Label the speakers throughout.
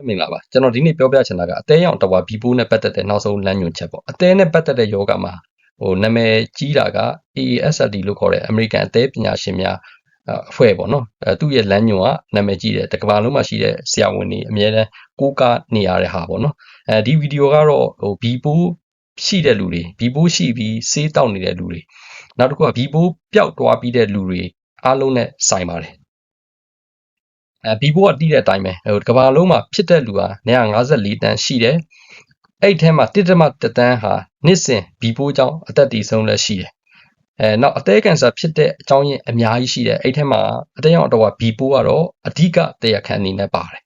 Speaker 1: မင်္ဂလာပါကျွန်တော်ဒီနေ့ပြောပြချင်တာကအသေးရောင်တဝါဘီပိုးနဲ့ပတ်သက်တဲ့နောက်ဆုံးလမ်းညွှန်ချက်ပေါ့အသေးနဲ့ပတ်သက်တဲ့ယောဂမှာနာမည်ကြီးတာက AASLD လို့ခေါ်တဲ့ American အသေးပညာရှင်များအဖွဲ့ပေါ့နော်သူ့ရဲ့လမ်းညွှန်ကနာမည်ကြီးတယ်တကမ္ဘာလုံးမှာရှိတဲ့ဆရာဝန်တွေအများနဲ့ကိုးကားနေရတဲ့ဟာပေါ့နော်ဒီဗီဒီယိုကတော့ဘီပိုးရှိတဲ့လူတွေဘီပိုးရှိပြီးဆေးတောက်နေတဲ့လူတွေနောက်တစ်ခုကဘီပိုးပျောက်သွားပြီးတဲ့လူတွေအားလုံးနဲ့ဆိုင်ပါတယ်ဘီပိုးကတီးတဲ့အတိုင်းပဲကမ္ဘာလုံးမှာဖြစ်တဲ့လူဟာ954တန်းရှိတယ်အဲ့ထဲမှာ1.1တန်းဟာနှစ်စဉ်ဘီပိုးကြောင့်အသက်တည်ဆုံးလည်းရှိတယ်နောက်အသေးကင်ဆာဖြစ်တဲ့အကြောင်းရင်းအများကြီးရှိတယ်အဲ့ထဲမှာအသေးရောင်တော့ဘီပိုးကတော့အဓိကတရားခံအနေနဲ့ပါတယ်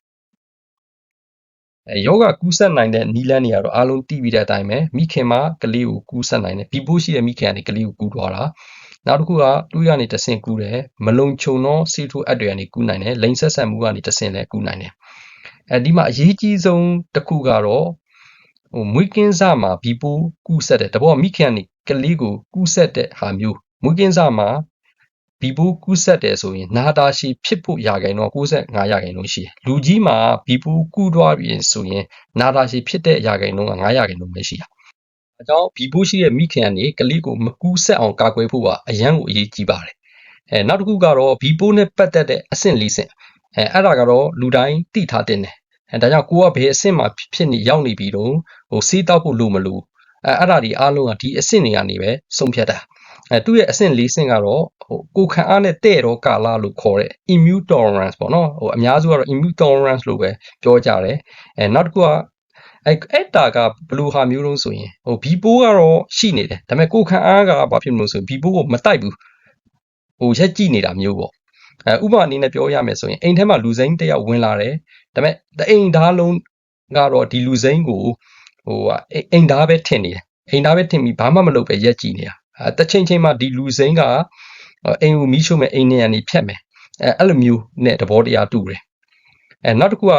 Speaker 1: ယောဂကူးစက်နိုင်တဲ့နီလန်းတွေကတော့အားလုံးသိပြီးတဲ့အတိုင်းပဲမိခင်မှာကလေးကိုကူးစက်နိုင်တယ်ဘီပိုးရှိတဲ့မိခင်ကနေကလေးကိုကူးသွားတာနောက်တစ်ခုကတွေးရနေတဆင့်ကူးတယ်မလုံခြုံသောဆေးထိုးအပ်တွေကနေကူးနိုင်တယ်လိန်ဆက်ဆံမှုကနေတဆင့်လည်းကူးနိုင်တယ်ဒီမှာအရေးကြီးဆုံးတစ်ခုကတော့မွေးကင်းစမှာဘီပိုးကူးစက်တယ်တဘောမိခင်ကနေကလေးကိုကူးစက်တဲ့ဟာမျိုးမွေးကင်းစမှာဘီပိုးကူးစက်တယ်ဆိုရင်နာတာရှည်ဖြစ်ဖို့ရာခိုင်နှုန်း95ရာခိုင်နှုန်းရှိတယ်လူကြီးမှာဘီပိုးကူးသွားပြီဆိုရင်နာတာရှည်ဖြစ်တဲ့ရာခိုင်နှုန်းက9ရာခိုင်နှုန်းပဲရှိတာအကြောင်းဘီပိုးရှိတဲ့မိခင်ကနေကလေးကိုမကူးစက်အောင်ကာကွယ်ဖို့ကအရန်ကိုအရေးကြီးပါတယ်နောက်တစ်ခုကတော့ဘီပိုးနဲ့ပတ်သက်တဲ့အဆင့်၄ဆင့်အဲ့ဒါကတော့လူတိုင်းသိထားတဲ့တယ်ဒါကြောင့်ကိုကဘယ်အဆင့်မှာဖြစ်နေရောက်နေပြီတော့ဆေးတောက်ဖို့လိုမလို့အဲ့ဒါဒီအားလုံးကဒီအဆင့်တွေကနေပဲဆုံးဖြတ်တာသူ့ရဲ့အဆင့်၄ဆင့်ကတော့ကိုခံအားနဲ့တဲ့တော့ကာလလို့ခေါ်တဲ့ immune tolerance ပေါ့နော်အများစုကတော့ immune tolerance လို့ပဲပြောကြတယ်နောက်တစ်ခုကအဲ့တာကဘလူဟာမျိုးလုံးဆိုရင်ဘီပိုးကတော့ရှိနေတယ်ဒါပေမဲ့ကိုခံအားကဘာဖြစ်လို့ဆိုဘီပိုးကိုမတိုက်ဘူးရက်ကြည့်နေတာမျိုးပေါ့ဥပမာအနေနဲ့ပြောရမယ်ဆိုရင်အိမ်ထဲမှာလူစိမ်းတစ်ယောက်ဝင်လာတယ်ဒါပေမဲ့အိမ်သားလုံးကတော့ဒီလူစိမ်းကိုအိမ်သားပဲထင်နေတယ်အိမ်သားပဲထင်ပြီးဘာမှမလုပ်ပဲရက်ကြည့်နေတာတစ်ချိန်မှာဒီလူစိမ်းကအိမ်ကိုမီးရှို့မယ်အိမ်ထဲကနေဖြတ်မယ်အဲ့လိုမျိုးနဲ့သဘောတရားတူတယ်နောက်တစ်ခုက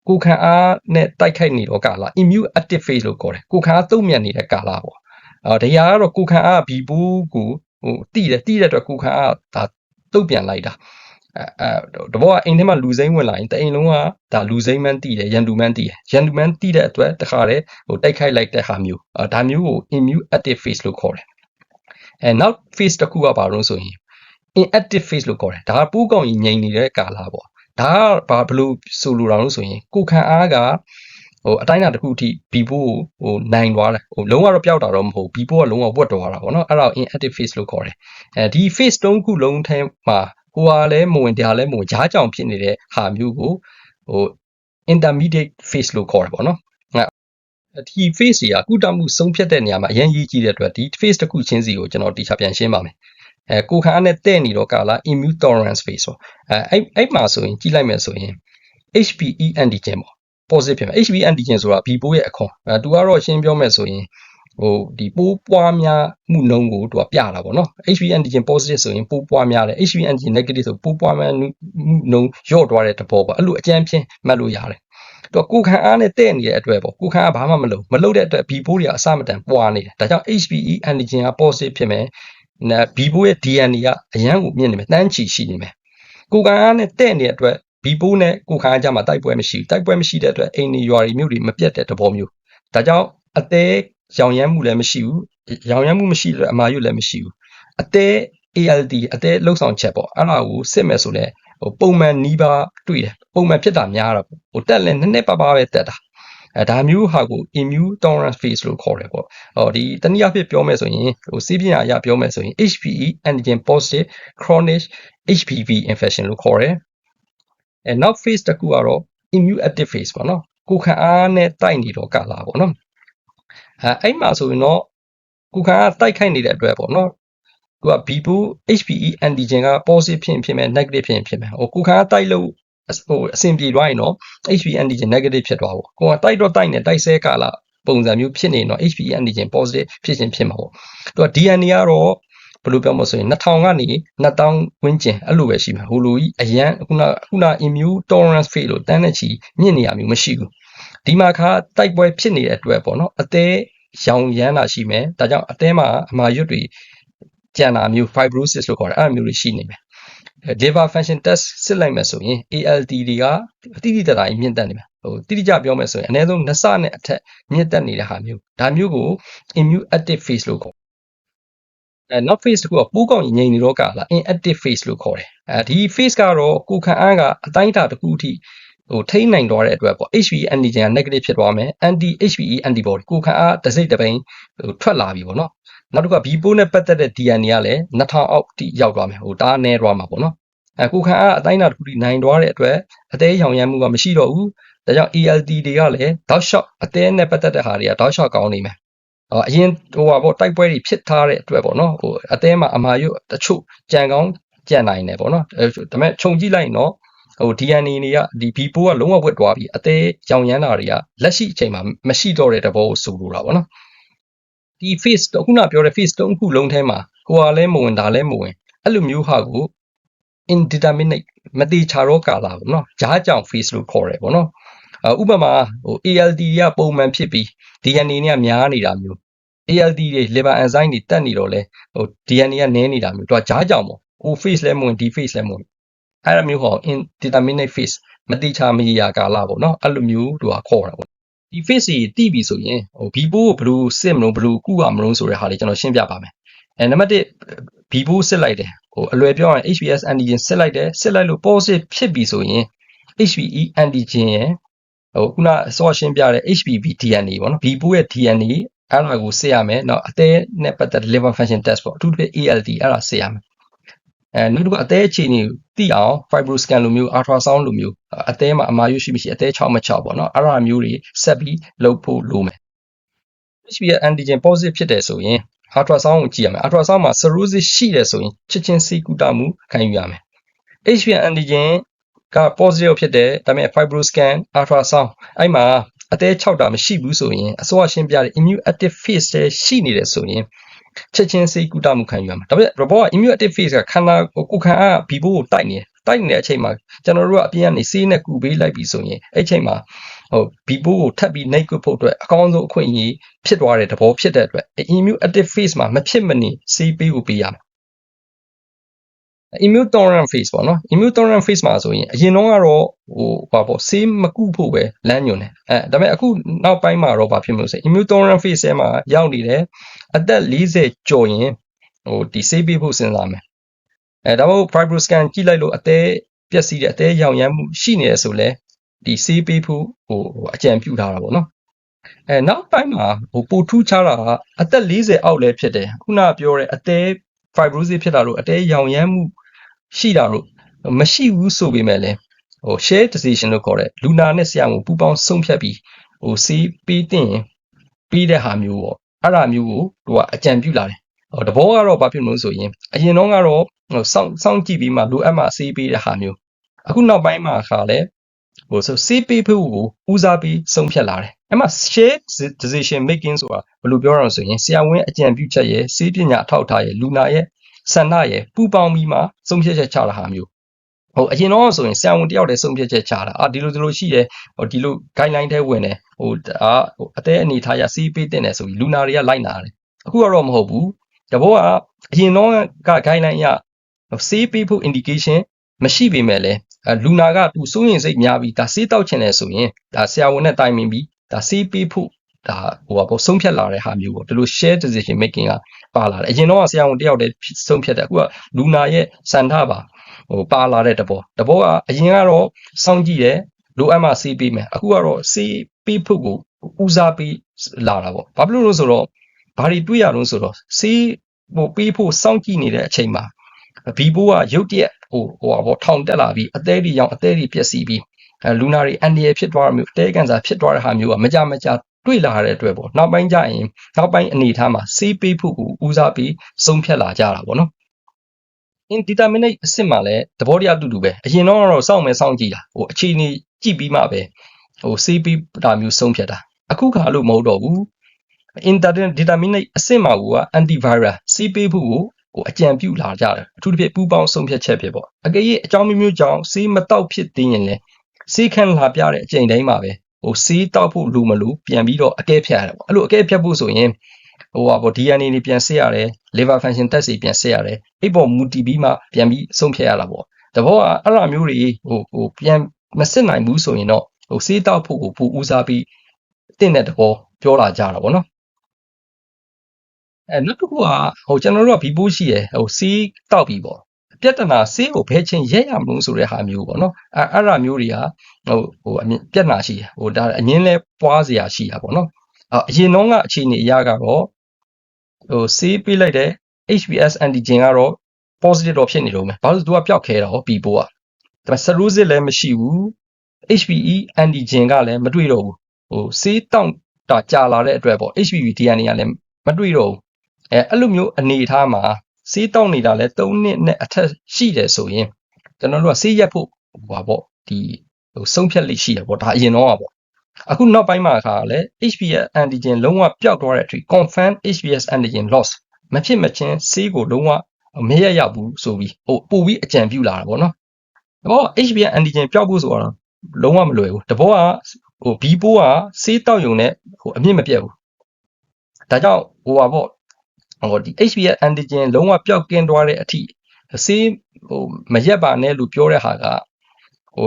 Speaker 1: ကိုခံအားနဲ့တိုက်ခိုက်နေတော့ကာလ immune active phase လို့ခေါ်တယ်ကိုခံအားတုံ့ပြန်နေတဲ့ကာလပေါ့တရားကတော့ကိုခံအားဘီပိုးကိုတိတဲ့အတွက်ကိုခံအားဒါတုံ့ပြန်လိုက်တာတဘောကအိမ်ထဲမှာလူစိမ်းဝင်လာရင်တအိမ်လုံးကဒါလူစိမ်းမှန်းတည်တယ်ရန်သူမှန်းတည်တယ်ရန်သူမှန်းတည်တဲ့အတွက်တခါတည်းတိုက်ခိုက်လိုက်တဲ့ဟာမျိုးဒါမျိုးကို immune active phase လို့ခေါ်တယ်နောက် phase တစ်ခုကဘာလို့ဆိုရင် inactive phase လို့ခေါ်တယ်ဒါကပိုးကောင်ကြီးငြိမ်နေတဲ့ကာလပေါ့ဒါကဘလို့ဆိုလိုတာလို့ဆိုရင်ကိုခံအားကအတိုင်းအတာတစ်ခုအထိဘီပိုးကိုနိုင်သွားတယ်လုံးဝတော့ပျောက်တာတော့မဟုတ်ဘီပိုးကလုံးဝဝတ်သွားတာပေါ့နော်အဲ့ဒါကို inactive phase လို့ခေါ်တယ်ဒီ phase 3ခုလုံးထဲမှာဟိုဟာလည်းမဝင်တရားလည်းမဝင်ကြားကြောင်ဖြစ်နေတဲ့ဟာမျိုးကိုintermediate phase လို့ခေါ်တယ်ပေါ့နော်ဒီ phase တွေကကုသမှုဆုံးဖြတ်တဲ့နေရာမှာအရင်ရေးကြည့်တဲ့အတွက်ဒီ phase တစ်ခုချင်းစီကိုကျွန်တော်တိကျပြန်ရှင်းပါမယ်ကိုခံအားနဲ့တဲ့နေတော့ကာလ immune tolerance phase ပေါ့အဲ့မှာဆိုရင်ကြည့်လိုက်မယ်ဆိုရင် HBe antigen ပေါ့ positive ဖြစ်မယ် HBe antigen ဆိုတာဘီပိုးရဲ့အခွန်သူကတော့ရှင်းပြောမယ်ဆိုရင်ဒီပိုးပွားများမှုနှုန်းကိုသူကပြတာပေါ့နော် HBe antigen positive ဆိုရင်ပိုးပွားများတယ် HBe antigen negative ဆိုပိုးပွားများမှုနှုန်းလျော့သွားတဲ့သဘောပေါ့အဲ့လိုအကြမ်းဖြင့်မှတ်လို့ရတယ်တော့ကိုခံအားနဲ့တဲ့နေတဲ့အတွက်ပေါ့ကိုခံအားဘာမှမလုပ်တဲ့အတွက်ဘီပိုးတွေကအစမတန်ပွားနေတယ်ဒါကြောင့် HBe antigen က positive ဖြစ်မယ်ဘီပိုးရဲ့ DNA ကအရန်ကိုမြင့်နေမယ်တန်းချီရှိနေမယ်ကိုခံအားနဲ့တဲ့နေတဲ့အတွက်ဘီပိုးနဲ့ကိုခံအားကြမှာတိုက်ပွဲမရှိတဲ့အတွက်အိမ်တွေရွာတွေမြို့တွေမပြတ်တဲ့သဘောမျိုးဒါကြောင့်အသေးရောင်ရမ်းမှုလည်းမရှိဘူးရောင်ရမ်းမှုမရှိတဲ့အမာရွတ်လည်းမရှိဘူးအသေး ALD အသေးလှုပ်ဆောင်ချက်ပေါ့အဲ့ဒါကိုစစ်မယ်ဆိုလဲပုံမှန်နီးပါးတွေ့တယ်ပုံမှန်ဖြစ်တာများတာပေါ့တက်လဲနည်းနည်းပါးပါးပဲတက်တာဒါမျိုးဟာကို immune tolerance phase လို့ခေါ်တယ်ပေါ့ဒီတနည်းအားဖြင့်ပြောမယ်ဆိုရင်ဆေးပညာအရပြောမယ်ဆိုရင် HBe antigen positive chronic HPV infection လို့ခေါ်တယ်နောက် phase တစ်ခုကတော့ immune active phase ပေါ့နော်ကိုခံအားနဲ့တိုက်နေတော့ကာလပေါ့နော်အဲ့မှာဆိုရင်တော့ကိုခံအားတိုက်ခိုက်နေတဲ့အတွက်ပေါ့နော်သူက B2 HPE antigen က positive ဖြစ်မယ် negative ဖြစ်မယ်ကိုခံအားတိုက်လို့အဆင်ပြေသွားရင်တော့ HPE antigen negative ဖြစ်သွားပေါ့ကိုကတိုက်တော့တိုက်နေတိုက်ဆဲကာလပုံစံမျိုးဖြစ်နေတော့ HPE antigen positive ဖြစ်မှာပေါ့သူက DNA ကတော့ဘယ်လိုပြောမလဲဆိုရင်2000ကနေ2000ဝန်းကျင်အဲ့လိုပဲရှိမှာဟိုလိုကြီးအရန်ခုန immune tolerance phase လို့တန်းတဲ့ချီမြင့်နေရမျိုးမရှိဘူးဒီမှာခါတိုက်ပွဲဖြစ်နေတဲ့အတွက်ပေါ့နော်အသေးရောင်ရမ်းတာရှိမယ်ဒါကြောင့်အသေးမှာအမာရွတ်တွေကျန်တာမျိုး fibrosis လို့ခေါ်တယ်အဲ့လိုမျိုးတွေရှိနေမယ် liver function test စစ်လိုက်မယ်ဆိုရင် ALT တွေကတိတိကျကျမြင့်တက်နေမှာတိတိကျပြောမယ်ဆိုရင်အနည်းဆုံး2ဆနဲ့အထက်မြင့်တက်နေတဲ့ဟာမျိုးဒါမျိုးကို immune active phase လို့ခေါ်နောက် phase တစ်ခုကပိုးကောင်ငြိမ်နေတော့ကလာ inactive phase လို့ခေါ်တယ်ဒီ phase ကတော့ကိုယ်ခံအားကအတိုင်းအတာတစ်ခုအထိထိန်းနိုင်တော့တဲ့အတွက်ပေါ့ HBE antigen က negative ဖြစ်သွားမယ် anti HBE antibody ကိုယ်ခံအားတစ်စိတ်တစ်ပိုင်းထွက်လာပြီပေါ့နော်နောက်တစ်ခုက B ပိုးနဲ့ပတ်သက်တဲ့ DNA ကလည်း2000အောက်တိရောက်သွားမယ်ဒါနဲသွားမှာပေါ့နော်ကိုယ်ခံအားအတိုင်းအတာတစ်ခုထိနိုင်သွားတဲ့အတွက်အသေးရောင်ရမ်းမှုကမရှိတော့ဘူးဒါကြောင့် ALT တွေကလည်းတောက်လျှောက်အသေးနဲ့ပတ်သက်တဲ့ဟာတွေကတောက်လျှောက်ကောင်းနေမယ်အရင်ပေါ့တိုက်ပွဲတွေဖြစ်ထားတဲ့အတွက်ပေါ့နော်အသေးမှာအမာရွတ်တချို့ကြံကောင်းကြံနိုင်တယ်ပေါ့နော်ဒါပေမဲ့ခြုံကြည့်လိုက်တော့DNA တွေကဒီ B ပိုးကလုံးဝဝက်သွားပြီအသေးရောင်ရမ်းတာတွေကလက်ရှိအချိန်မှာမရှိတော့တဲ့တဘောကိုဆိုလိုတာပေါ့နော်ဒီ phase ခုနပြောတဲ့ phase 3ခုလုံးထဲမှာဟိုဟာလဲမဝင်ဒါလဲမဝင်အဲ့လိုမျိုးဟာကို indeterminate မတိချာတော့ကာလာပေါ့နော်ဂျားကြောင် phase လို့ခေါ်တယ်ပေါ့နော်ဥပမာALT ကပုံမှန်ဖြစ်ပြီး DNA ကများနေတာမျိုး ALT တွေ liver enzyme တွေတက်နေတော့လဲDNA ကနည်းနေတာမျိုးသူကဂျားကြောင်ပေါ့phase လဲမဝင်ဒီ phase လဲမဝင်အဲ့လိုမျိုးဟော indeterminate phase မတိချာမရရာကာလပေါ့နော်အဲ့လိုမျိုးသူကခေါ်တာပေါ့ဒီ phase ကြီးတိပြီဆိုရင်B ပိုးကိုဘယ်လိုစစ်မလို့ဘယ်လိုကုရမလို့ဆိုတဲ့ဟာလေးကျွန်တော်ရှင်းပြပါမယ်နံပါတ်1 B ပိုးစစ်လိုက်တယ်အလွယ်ပြောရင် HBs antigen စစ်လိုက်တယ်စစ်လိုက်လို့ positive ဖြစ်ပြီဆိုရင် HBe antigen ရဲ့ခုနစောရှင်းပြတဲ့ HBV DNA ပေါ့နော် B ပိုးရဲ့ DNA အဲ့ဒါကိုစစ်ရမယ်နောက်အသေးနဲ့ပတ်သက် liver function test ပေါ့အထူးသဖြင့် ALT အဲ့ဒါစစ်ရမယ်နောက်တစ်ခုအသေးအခြေအနေသိအောင် fibroscan လိုမျိုး ultrasound လိုမျိုးအသေးမှာအမာရွရှိမရှိအသေး6မ6ပေါ့နော်အဲ့ဒါမျိုးတွေဆက်ပြီးလုပ်ဖို့လိုမယ် HBs antigen positive ဖြစ်တယ်ဆိုရင် ultrasound ကိုကြည့်ရမယ် ultrasound မှာ cirrhosis ရှိတယ်ဆိုရင်ချက်ချင်းဆေးကုသမှုခံယူရမယ် HBs antigen က positive ဖြစ်တယ်ဒါပေမဲ့ fibroscan ultrasound အဲ့မှာအသေး6တာမရှိဘူးဆိုရင်အစောရှင်းပြတဲ့ immune active phase တည်းရှိနေတယ်ဆိုရင်ချက်ချင်းဆေးကုသမှုခံယူရမှာဒါပေမဲ့ report က immune active phase ကခန္ဓာကိုယ်ခံအား B ပိုးကိုတိုက်နေတဲ့အချိန်မှာကျွန်တော်တို့ကအပြင်ကနေဆေးနဲ့ကုပေးလိုက်ပြီဆိုရင်အဲ့ချိန်မှာB ပိုးကိုထပ်ပြီးနှိပ်ကွပ်ဖို့အတွက်အကောင်းဆုံးအခွင့်အရေးဖြစ်သွားတဲ့သဘောဖြစ်တဲ့အတွက် immune active phase မှာမဖြစ်မနေဆေးပေးဖို့ပေးရမယ်immune tolerant phase ပေါ့နော် immune tolerant phase မှာဆိုရင်အရင်တော့ကတော့ဆေးမကုဖို့ပဲလမ်းညွှန်တယ်ဒါပေမဲ့အခုနောက်ပိုင်းမှာတော့ဘာဖြစ်မလို့ဆို immune tolerant phase ထဲမှာရောက်နေတယ်အသက်40ကျော်ရင်ဒီဆေးပေးဖို့စဉ်းစားမယ်ဒါမှမဟုတ် fibroscan ကြည့်လိုက်လို့အသေးပျက်စီးတဲ့အသေးရောင်ရမ်းမှုရှိနေတယ်ဆိုလဲဒီဆေးပေးဖို့အကြံပြုထားတာပေါ့နော်နောက်ပိုင်းမှာပိုထူးခြားတာကအသက်40အောက်လည်းဖြစ်တယ်ခုနပြောတဲ့အသေး fibrosis ဖြစ်တာလို့အသေးရောင်ရမ်းမှုရှိတာလို့မရှိဘူးဆိုပေမဲ့လည်းshare decision လို့ခေါ်တဲ့လူနာနဲ့ဆရာဝန်ပူးပေါင်းဆုံးဖြတ်ပြီးဆေးပေးတဲ့ပေးတဲ့ဟာမျိုးပေါ့အဲ့ဒါမျိုးကိုသူကအကြံပြုလာတယ်တဘောကတော့ဘာဖြစ်မလို့ဆိုရင်အရင်တော့ကတော့စောင့်ကြည့်ပြီးမှလိုအပ်မှဆေးပေးတဲ့ဟာမျိုးအခုနောက်ပိုင်းမှာခါလဲဆေးပေးဖို့ကိုဦးစားပေးဆုံးဖြတ်လာတယ်အဲ့မှာ share decision making ဆိုတာဘယ်လိုပြောရအောင်ဆိုရင်ဆရာဝန်အကြံပြုချက်ရဲ့ဆေးပညာအထောက်အထားရဲ့လူနာရဲ့ဆန္ဒရဲ့ပူပေါင်းပြီးမှဆုံးဖြတ်ချက်ချတာဟာမျိုးအရင်တော့ဆိုရင်ဆရာဝန်တယောက်တည်းဆုံးဖြတ်ချက်ချတာဒီလိုရှိတယ်ဒီလို guideline ထဲဝင်တယ်အသေးအနေထားရဆေးပေးတင်တယ်ဆိုပြီးလူနာတွေကလိုက်နာတယ်အခုကတော့မဟုတ်ဘူးတဘောကအရင်တော့က guideline ရဆေးပေးဖို့ indication မရှိပေမဲ့လည်းလူနာကသူစိုးရင်စိတ်များပြီးဒါဆေးတောက်ချင်တယ်ဆိုရင်ဒါဆရာဝန်နဲ့တိုင်ပင်ပြီးဒါဆေးပေးဖို့ဒါဆုံးဖြတ်လာတဲ့ဟာမျိုးပေါ့ဒီလို share decision making ကပါလာတယ်အရင်တော့ဆရာဝန်တယောက်တည်းဆုံးဖြတ်တယ်အခုကလူနာရဲ့စံထပါပါလာတဲ့တဘောကအရင်ကတော့စောင့်ကြည့်တယ်လိုအပ်မှဆေးပေးမယ်အခုကတော့ဆေးပေးဖို့ကိုဦးစားပေးလာတာပေါ့ဘာဖြစ်လို့လဲဆိုတော့ဘာတွေတွေးရလို့ဆိုတော့ဆေးပေးဖို့စောင့်ကြည့်နေတဲ့အချိန်မှာB ပိုးကရုတ်တရက်ထောင်တက်လာပြီးအသေးတွေရောင်အသေးတွေပျက်စီးပြီးလူနာတွေအန်ဒီရဖြစ်သွားတာမျိုးအသေးကန်စာဖြစ်သွားတဲ့ဟာမျိုးကမကြတွေ့လာတဲ့အတွက်ပေါ့နောက်ပိုင်းကျရင်နောက်ပိုင်းအနေအထားမှာဆေးပေးဖို့ကိုဦးစားပေးဆုံးဖြတ်လာကြတာပေါ့နော်indeterminate အဆင့်မှာလည်းသဘောတရားအတူတူပဲအရင်တော့စောင့်ကြည့်တာအခြေအနေကြည့်ပြီးမှပဲဆေးပေးတာမျိုးဆုံးဖြတ်တာအခုခါလို့မဟုတ်တော့ဘူး indeterminate အဆင့်မှာက antiviral ဆေးပေးဖို့ကိုအကြံပြုလာကြတယ်အထူးသဖြင့်ပူပေါင်းဆုံးဖြတ်ချက်ဖြစ်ပေါ့အကယ်၍အကြောင်းမျိုးကြောင့်ဆေးမတောက်ဖြစ်သေးရင်လည်းဆေးခန်းလာပြတဲ့အချိန်တိုင်းမှာပဲဆေးတောက်ဖို့လိုမလို့ပြန်ပြီးတော့အကဲဖြတ်ရတယ်ပေါ့အဲ့လိုအကဲဖြတ်ဖို့ဆိုရင်DNA တွေပြန်စစ်ရတယ် liver function test တွေပြန်စစ်ရတယ်အဲ့ပေါ်မူတည်ပြီးမှပြန်ပြီးဆုံးဖြတ်ရတာပေါ့ တဘောကအဲ့လိုမျိုးတွေပြန်မစစ်နိုင်ဘူးဆိုရင်တော့ဆေးတောက်ဖို့ကိုပိုဦးစားပြီးတင့်တဲ့တဘောပြောလာကြတာပေါ့နော်နောက်တစ်ခုကကျွန်တော်တို့ကဘီပိုးရှိရယ်ဆေးတောက်ပြီးပေါ့ပြဿနာဆေးကိုဘယ်ချင်းရက်ရမလို့ဆိုတဲ့ဟာမျိုးပေါ့နော်အဲ့ဒါမျိုးတွေကပြဿနာရှိတယ်ဒါအငင်းလဲပွားစရာရှိတာပေါ့နော်အရင်တော့ကအခြေအနေအရကတော့ဆေးပေးလိုက်တဲ့ HBs antigen ကတော့ positive တော့ဖြစ်နေတော့မယ်ဘာလို့သူကပျောက်ခဲတာဟောဘီပိုးကဒါပေမဲ့ cirrhosis လည်းမရှိဘူး HBe antigen ကလည်းမတွေ့တော့ဘူးဆေးတောက်တာကြာလာတဲ့အတွက်ပေါ့ HBV DNA ကလည်းမတွေ့တော့ဘူးအဲ့လိုမျိုးအနေအထားမှာဆေးတောက်နေတာလဲ3နှစ်နဲ့အထက်ရှိတယ်ဆိုရင်ကျွန်တော်တို့ကဆေးရက်ဖို့ပေါ့ဒီဆုံးဖြတ်လိရှိတယ်ပေါ့ဒါအရင်တော့ပေါ့အခုနောက်ပိုင်းမှာခါလဲ HBs antigen လုံးဝပျောက်သွားတဲ့အထိ confirm HBs antigen loss မဖြစ်မချင်းဆေးကိုလုံးဝမရရဘူးဆိုပြီးပို့ပြီးအကြံပြုလာတာပေါ့နော်တဘော HBs antigen ပျောက်ဖို့ဆိုတာလုံးဝမလွယ်ဘူးတဘောကBပိုးကဆေးတောက်ယုံနဲ့အမြင့်မပြတ်ဘူးဒါကြောင့်ပေါ့ဒီ HBs antigen လုံးဝပျောက်ကင်းသွားတဲ့အထိဆေးမရက်ပါနဲ့လို့ပြောတဲ့ဟာက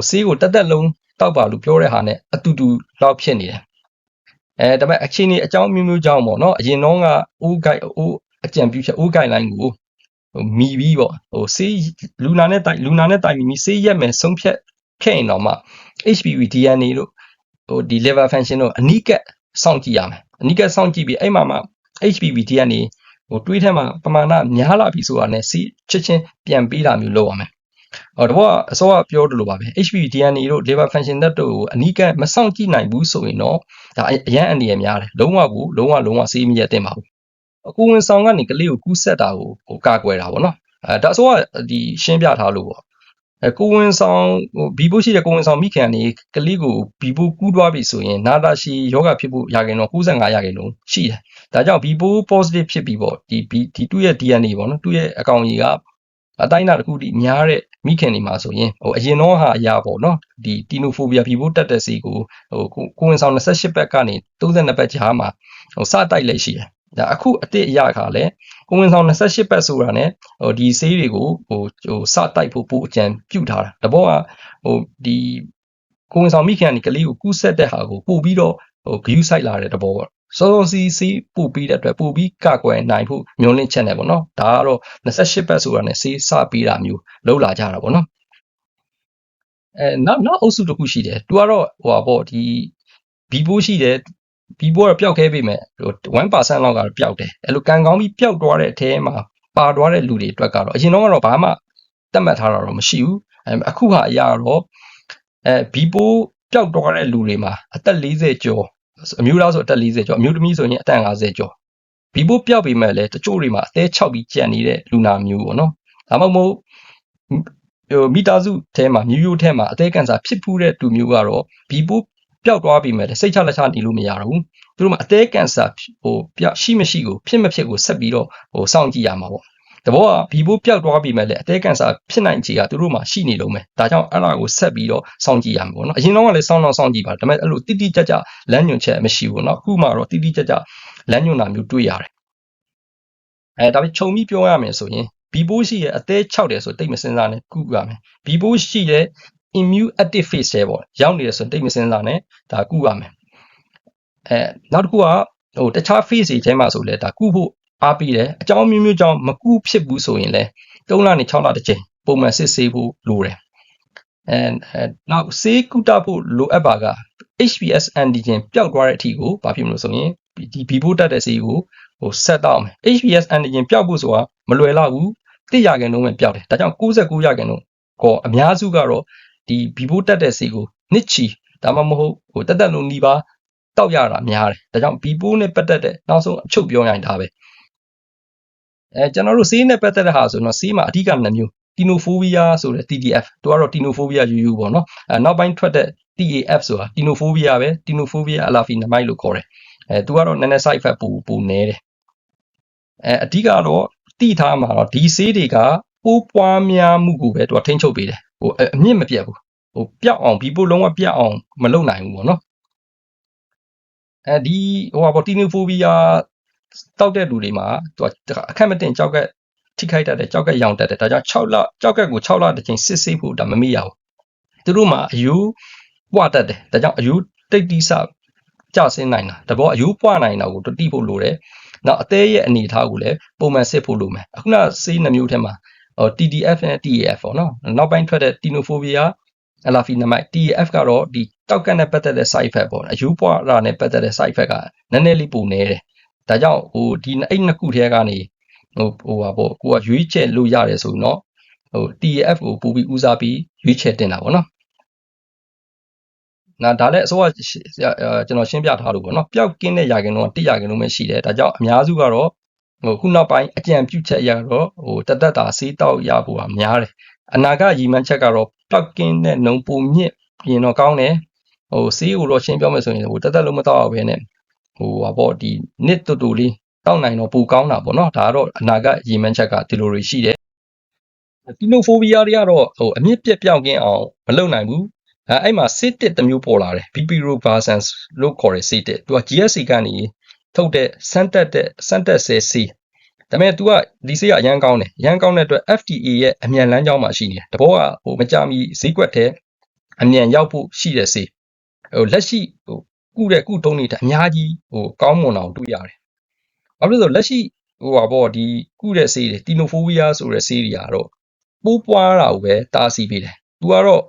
Speaker 1: ဆေးကိုတက်လုံးတောက်ပါလို့ပြောတဲ့ဟာနဲ့အတူတူလောက်ဖြစ်နေတယ်ဒါပေမဲ့အခြေအနေအကြောင်းမျိုးကြောင့်ပေါ့နော်အရင်တော့ကအကြံပြုချက်guideline ကိုမီပြီးပေါ့ဆေးလူနာနဲ့တိုင်ပြီးဆေးရက်မယ်ဆုံးဖြတ်ခဲ့ရင်တော့မှ HBV DNA တို့ဒီ liver function တို့အနီးကပ်စောင့်ကြည့်ရမယ်အနီးကပ်စောင့်ကြည့်ပြီးအဲ့မှာမှ HBV DNA တွေးထဲမှာပမာဏများလာပြီဆိုတာနဲ့ဆေးချက်ချင်းပြန်ပေးတာမျိုးလုပ်ရမယ်တဘောအစောကပြောသလိုပါပဲ HBV DNA တို့ liver function တို့ကိုအနီးကပ်မစောင့်ကြည့်နိုင်ဘူးဆိုရင်တော့ဒါအရန်အနေရများတယ်လုံးဝဆေးမရက်တင်ပါဘူးကိုဝင်ဆောင်ကနေကလေးကိုကူးဆက်တာကိုကာကွယ်တာပေါ့နော်ဒါအစောကဒီရှင်းပြထားလို့ပေါ့ကိုဝင်ဆောင်ဘီပိုးရှိတဲ့ကိုဝင်ဆောင်မိခင်ကနေကလေးကိုဘီပိုးကူးသွားပြီဆိုရင်နာတာရှည်ယောဂဖြစ်ဖို့ရာခိုင်နှုန်း95%ရှိတယ်ဒါကြောင့်ဘီပိုး positive ဖြစ်ပြီးပေါ့ဒီသူ့ရဲ့ DNA ပေါ့နော်သူ့ရဲ့အကောင်ကြီးကအတိုင်းအတာတစ်ခုတည်းများတဲ့မိခင်တွေမှာဆိုရင်အရင်တော့ဟာအရာပေါ့နော်ဒီ tinophobia ဘီပိုးတက်တဲ့စီကိုကိုဝင်ဆောင်28ဘက်ကနေ32ဘက်ကြားမှာစတိုက်လိုက်ရှိတယ်ဒါအခုအစ်အရခါလဲကိုဝင်ဆောင်28ဘက်ဆိုတာ ਨੇ ဒီဆေးတွေကိုစတိုက်ဖို့ပို့အကြံပြုထားတာတဘောကဒီကိုဝင်ဆောင်မိခင်ကနေကလေးကိုကူးဆက်တဲ့ဟာကိုပို့ပြီးတော့ဂယူးဆိုင်လာတဲ့တဘောပေါ့စောစီစီပို့ပြီးတဲ့အတွက်ပို့ပြီးကကွယ်နိုင်ဖို့မျှော်လင့်ချက်နဲ့ပေါ့နော်ဒါကတော့28ဘက်ဆိုတာ ਨੇ ဆေးစပြီးတာမျိုးလောက်လာကြတာပေါ့နော်နောက်အုပ်စုတစ်ခုရှိတယ်သူကတော့ပေါ့ဒီဘီပိုးရှိတယ်ဘီပိုးကပျောက်ခဲပေမဲ့1% လောက်ကတော့ပျောက်တယ်အဲ့လိုကံကောင်းပြီးပျောက်သွားတဲ့အထဲမှာပါသွားတဲ့လူတွေအတွက်ကတော့အရင်တော့ဘာမှတတ်မှတ်ထားတာတော့မရှိဘူးအခုဟာအရာတော့ဘီပိုးပျောက်သွားတဲ့လူတွေမှာအသက်40ကျော်အမျိုးသားဆိုအသက်40ကျော်အမျိုးသမီးဆိုရင်အသက်50ကျော်ဘီပိုးပျောက်ပေမဲ့လည်းတချို့တွေမှာအသက်6ပြီးကြံနေတဲ့လူနာမျိုးပေါ့နော်ဒါမှမဟုတ်မိသားစုထဲမှာမျိုးရိုးထဲမှာအသက်ကန်ဆာဖြစ်ဖူးတဲ့လူမျိုးကတော့ဘီပိုးပျောက်သွားပြီမဲ့စိတ်ချလက်ချနေလို့မရတော့ဘူးသူတို့မှာအသေးကန်ဆာရှိမရှိကိုဖြစ်မဖြစ်ကိုဆက်ပြီးတော့စောင့်ကြည့်ရမှာပေါ့တဘောကဘီပိုးပျောက်သွားပြီမဲ့လည်းအသေးကန်ဆာဖြစ်နိုင်ခြေကသူတို့မှာရှိနေလုံးပဲဒါကြောင့်အဲ့ဒါကိုဆက်ပြီးတော့စောင့်ကြည့်ရမှာပေါ့နော်အရင်တော့ကလည်းစောင့်ကြည့်ပါဒါပေမဲ့အဲ့လိုတိတိကျကျလမ်းညွှန်ချက်မရှိဘူးเนาะအခုမှတော့တိတိကျကျလမ်းညွှန်တာမျိုးတွေ့ရတယ်ဒါပေမဲ့ခြုံပြီးပြောရမယ်ဆိုရင်ဘီပိုးရှိရဲ့အသေး6တယ်ဆိုတိတ်မစင်စားနဲ့ကုရမယ်ဘီပိုးရှိရဲ့ immune active phase တွေပေါ့ရောက်နေတယ်ဆိုတိတ်မစင်စားနဲ့ဒါကုရမယ်နောက်တစ်ခုကတခြား phase တွေထဲမှာဆိုလဲဒါကုဖို့အားပေးတယ်အကြောင်းမျိုးကြောင့်မကုဖြစ်ဘူးဆိုရင်လဲ3လနဲ့6လတစ်ချိန်ပုံမှန်စစ်ဆေးဖို့လိုတယ်နောက်ဆေးကုသဖို့လိုအပ်ပါက HBs antigen ပျောက်သွားတဲ့အထိကိုဘာဖြစ်မလို့ဆိုရင်ဒီဘီပိုးတက်တဲ့ဆေးကိုဆက်တော့မယ် HBs antigen ပျောက်ဖို့ဆိုတာမလွယ်တော့ဘူး1%ပဲပျောက်တယ်ဒါကြောင့်99%ကိုအများစုကတော့ဒီဘီပိုးတက်တဲ့ဆေးကိုနှစ်ချီဒါမှမဟုတ်တက်လုံးနီးပါးတောက်ရတာများတယ်ဒါကြောင့်ဘီပိုးနဲ့ပတ်သက်တဲ့နောက်ဆုံးအချုပ်ပြောရင်ဒါပဲကျွန်တော်တို့ဆေးနဲ့ပတ်သက်တဲ့ဟာဆိုတော့ဆေးမှာအဓိက2မျိုး tinophobia ဆိုတဲ့ TTF သူကတော့ tinophobia ယူပေါ့နော်နောက်ပိုင်းထွက်တဲ့ TAF ဆိုတာ tinophobia ပဲ tinophobia alpha-amide လို့ခေါ်တယ်သူကတော့နည်းနည်း side effect ပိုနည်းတယ်အဓိကတော့တိထားမှာတော့ဒီဆေးတွေကပိုးပွားများမှုကိုပဲသူကထိန်းချုပ်ပေးတယ်အမြင့်မပြတ်ဘူးပျောက်အောင်ဘီပိုးလုံးဝပျောက်အောင်မလုပ်နိုင်ဘူးပေါ့နော်ဒီtinophobia တောက်တဲ့လူတွေမှာသူကအခက်မတင်ကြောက်က ထိခိုက်တတ်တယ်ကြောက်ကက်ရောင်တတ်တယ်ဒါကြောင့်6လကြောက်ကက်ကို6လတစ်ချိန်စစ်ဆေးဖို့ဒါမမေ့ရဘူးသူတို့မှာအယူပွားတတ်တယ်ဒါကြောင့်အယူတိတ်တိဆကျဆင်းနိုင်တာတဘောအယူပွားနိုင်တာကိုတိဖို့လိုတယ်နောက်အသေးရဲ့အနေအထားကိုလည်းပုံမှန်စစ်ဖို့လိုမယ်အခုနဆေးနှမျိုးထဲမှာTDF နဲ့ TAF ပေါ့နော်နောက်ပိုင်းထွက်တဲ့ Tinophobia Alafenamide TAF ကတော့ဒီတောက်ကက်နဲ့ပတ်သက်တဲ့ side effect ပေါ့အယူပွားတာနဲ့ပတ်သက်တဲ့ side effect ကနည်းနည်းလေးပိုနေတယ်ဒါကြောင့်ဒီအဲ့နှစ်ခုထဲကနေပါပေါ့ကိုကရွေးချယ်လို့ရတယ်ဆိုတော့TAF ကိုပို့ပြီးဦးစားပြီးရွေးချယ်တင်တာပေါ့နော်ဒါလည်းအစိုးရကျွန်တော်ရှင်းပြထားလို့ပေါ့နော်ပျောက်ကင်းတဲ့ရာခိုင်နှုန်းက1%ပဲရှိတယ်ဒါကြောင့်အများစုကတော့ခုနောက်ပိုင်းအကြံပြုချက်ရတော့တသက်တာဆေးတောက်ရဖို့ကများတယ်အနာဂတ်ရည်မှန်းချက်ကတော့ပျောက်ကင်းတဲ့နှုန်းပုံမြင့်ပြင်တော့ကောင်းတယ်ဆေးကိုတော့ရှင်းပြောမယ်ဆိုရင်တသက်လုံးမတောက်ရဘဲနဲ့ပါပေါ့ဒီနှစ်တူလေးတောက်နိုင်တော့ပိုကောင်းတာပေါ့နော်ဒါကတော့အနာဂတ်ရည်မှန်းချက်ကဒီလိုတွေရှိတယ်Tinophobia တွေကတော့အမြင့်ပြက်ပြောက်ကင်းအောင်မလုပ်နိုင်ဘူးအဲ့မှာစစ်တစ်တစ်မျိုးပေါ်လာတယ် Bepirovirsen လို့ခေါ်တဲ့စစ်တစ်သူက GSC ကနေထုတ်တဲ့စမ်းတက်ဆဲဆေးဒါပေမဲ့ तू ကဒီဆေးကအရန်ကောင်းတယ်ရန်ကောင်းတဲ့အတွက် FDA ရဲ့အမြန်လမ်းကြောင်းမှာရှိနေတယ်တဘောကမကြမီဈေးကွက်ထဲအမြန်ရောက်ဖို့ရှိတဲ့ဆေးလက်ရှိကုထုံးနေတာအများကြီးကောင်းမွန်အောင်တွေ့ရတယ်ဘာလို့လဲဆိုလက်ရှိပေါ့ဒီကုတဲ့ဆေးတွေ Tinophobia ဆိုတဲ့ဆေးတွေကတော့ပိုးပွားတာကိုပဲတားဆီးပေးတယ် तू ကတော့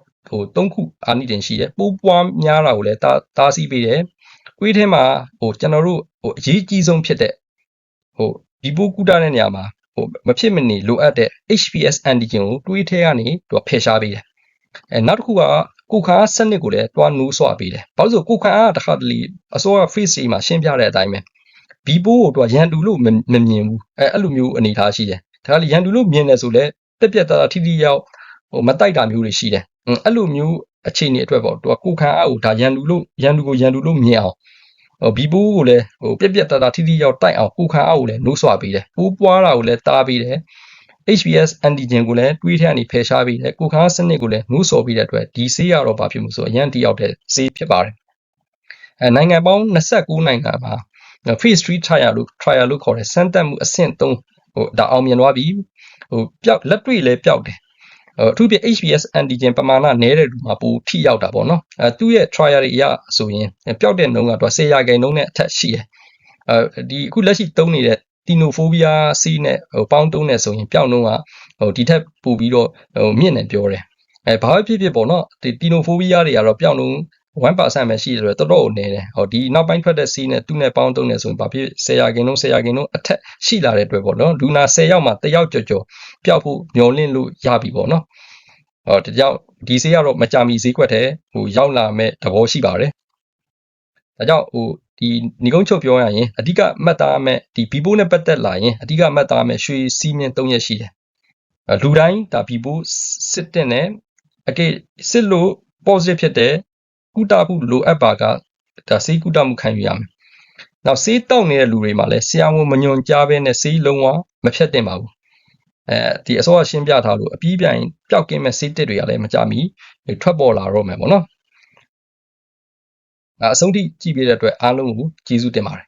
Speaker 1: 3ခုအာနိသင်ရှိတယ်ပိုးပွားများတာကိုလည်းတားဆီးပေးတယ်ကွေးထဲမှာကျွန်တော်တို့အရေးကြီးဆုံးဖြစ်တဲ့ဒီပိုးကုသတဲ့နေရာမှာမဖြစ်မနေလိုအပ်တဲ့ HPS antigen ကိုတွေးထဲကနေသူဖယ်ရှားပေးတယ်နောက်တစ်ခုကကိုခါစနစ်ကိုလည်းတွားနိုးဆွပေးတယ်ဘာလို့ဆိုကိုခါတခါတလေအစောက face စီမှာရှင်းပြတဲ့အတိုင်းပဲဘီပိုးကိုသူရန်တူလို့မမြင်ဘူးအဲ့လိုမျိုးအနေထားရှိတယ်ဒါကလေရန်တူလို့မြင်တယ်ဆိုလဲပြက်သားထိထိရောက်မတိုက်တာမျိုးတွေရှိတယ်အဲ့လိုမျိုးအခြေအနေအတွက်ပေါ့သူကိုခါအားကိုဒါရန်တူလို့မြင်အောင်ဘီပိုးကိုလည်းပြက်သားထိထိရောက်တိုက်အောင်ကိုခါအားကိုလည်းနိုးဆွပေးတယ်ပိုးပွားတာကိုလည်းတားပေးတယ် HPS antigen ကိုလည်းတွေးထဲကနေဖယ်ရှားပေးတယ်ကိုခါစနစ်ကိုလည်းနိုးဆော်ပေးတဲ့အတွက်ဒီဆေးရတော့ဘာဖြစ်မှုဆိုအရန်တိရောက်တဲ့ဆေးဖြစ်ပါတယ်နိုင်ငံပေါင်း29နိုင်ငံမှာ phase 3 trial လို့ခေါ်တဲ့စမ်းသပ်မှုအဆင့်3ဒါအောင်မြင်သွားပြီပျောက်လက်တွေ့လည်းပျောက်တယ်အထူးဖြင့် HPS antigen ပမာဏနည်းတဲ့လူမှာပိုထိရောက်တာပေါ့နော်သူ့ရဲ့ trial တွေအရဆိုရင်ပျောက်တဲ့နှုန်းကတော့10%နှုန်းနဲ့အထက်ရှိတယ်ဒီအခုလက်ရှိသုံးနေတဲ့ Tinophobia ဆေးနဲ့ပေါင်းသုံးနေဆိုရင်ပျောက်နှုန်းကဒီထက်ပိုပြီးတော့မြင့်နေပြောတယ်ဘာဖြစ်ပေါ့နော်ဒီ Tinophobia တွေကတော့ပျောက်နှုန်း 1% ပဲရှိတယ်တော်တော်နည်းတယ်ဒီနောက်ပိုင်းထွက်တဲ့ဆေးနဲ့သူ့နဲ့ပေါင်းသုံးနေဆိုရင်ဘာဖြစ်10%နှုန်းအထက်ရှိလာတဲ့အတွက်ပေါ့နော်လူနာ10ယောက်မှာ1ယောက်ကျော်ပျောက်ဖို့မျှော်လင့်လို့ရပြီပေါ့နော်ဒါကြောင့်ဒီဆေးကတော့မကြမီဈေးကွက်ထဲရောက်လာမဲ့သဘောရှိပါတယ်ဒါကြောင့်ဒီညီကုန်းချုပ်ပြောရရင်အဓိကမှတ်သားရမယ့်ဒီဘီပိုးနဲ့ပတ်သက်လာရင်အဓိကမှတ်သားရမယ့်ရွှေစီးမြင့်3ရက်ရှိတယ်လူတိုင်းဒါဘီပိုးစစ်တဲ့နဲ့အကဲစစ်လို့ positive ဖြစ်တဲ့ကုသမှုလိုအပ်ပါကဒါဆေးကုသမှုခံယူရမယ်နောက်ဆေးတောက်နေတဲ့လူတွေမှာလည်းဆရာဝန်မညွှန်ကြားဘဲနဲ့ဆေးလုံးဝမဖြတ်သင့်ပါဘူးဒီအစောကရှင်းပြထားလို့အပြီးပြန်ပျောက်ကင်းမဲ့ဆေးတစ်တွေကလည်းမကြမီထွက်ပေါ်လာတော့မယ်ပေါ့နော်အဆုံးထိကြည့်ပေးတဲ့အတွက်အားလုံးကိုကျေးဇူးတင်ပါတယ်